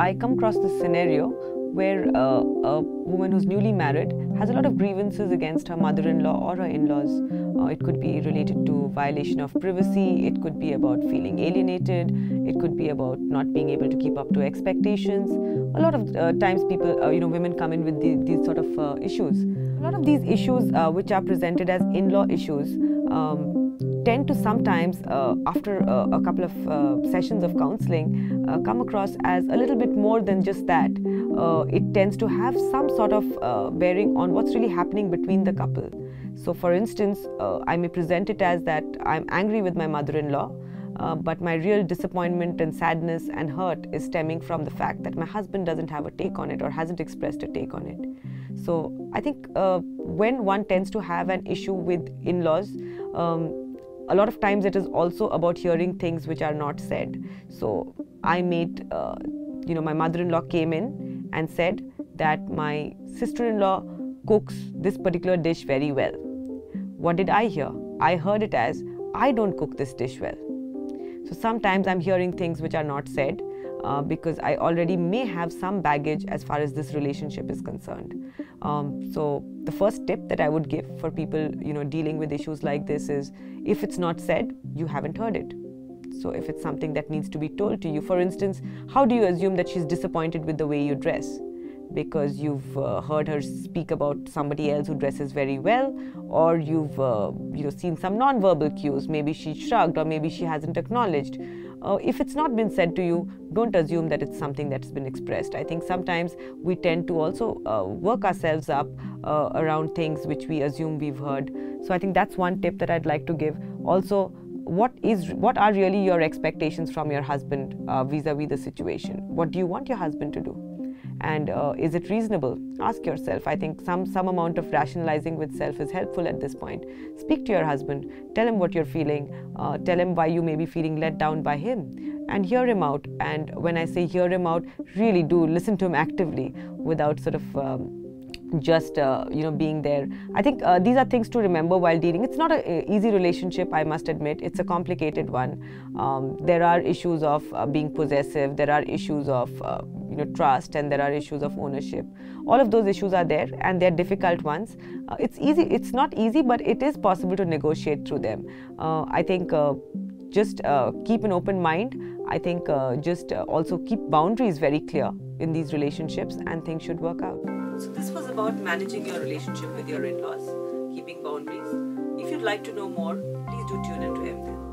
I come across this scenario where a woman who's newly married has a lot of grievances against her mother-in-law or her in-laws. It could be related to violation of privacy, it could be about feeling alienated, it could be about not being able to keep up to expectations. A lot of times people, women come in with these sort of issues. A lot of these issues which are presented as in-law issues tend to sometimes, after a couple of sessions of counseling, come across as a little bit more than just that. It tends to have some sort of bearing on what's really happening between the couple. So for instance, I may present it as that I'm angry with my mother-in-law, but my real disappointment and sadness and hurt is stemming from the fact that my husband doesn't have a take on it or hasn't expressed a take on it. So I think when one tends to have an issue with in-laws, a lot of times it is also about hearing things which are not said. So I made, my mother-in-law came in and said that my sister-in-law cooks this particular dish very well. What did I hear? I heard it as, I don't cook this dish well. So sometimes I'm hearing things which are not said because I already may have some baggage as far as this relationship is concerned. So the first tip that I would give for people, dealing with issues like this is, if it's not said, you haven't heard it. So if it's something that needs to be told to you, for instance, how do you assume that she's disappointed with the way you dress? Because you've heard her speak about somebody else who dresses very well, or you've seen some non-verbal cues. Maybe she shrugged, or maybe she hasn't acknowledged. If it's not been said to you, don't assume that it's something that's been expressed. I think sometimes we tend to also work ourselves up around things which we assume we've heard. So I think that's one tip that I'd like to give. Also, what are really your expectations from your husband vis-a-vis the situation? What do you want your husband to do? And is it reasonable? Ask yourself. I think some amount of rationalizing with self is helpful at this point. Speak to your husband. Tell him what you're feeling. Tell him why you may be feeling let down by him. And hear him out. And when I say hear him out, really do listen to him actively without sort of just being there. I think these are things to remember while dealing. It's not an easy relationship, I must admit. It's a complicated one. There are issues of being possessive. There are issues of trust, and there are issues of ownership. All of those issues are there, and they're difficult ones. It's not easy, but it is possible to negotiate through them. I think just keep an open mind. I think just also keep boundaries very clear in these relationships, and things should work out. So this was about managing your relationship with your in-laws, keeping boundaries. If you'd like to know more, please do tune into MFIL.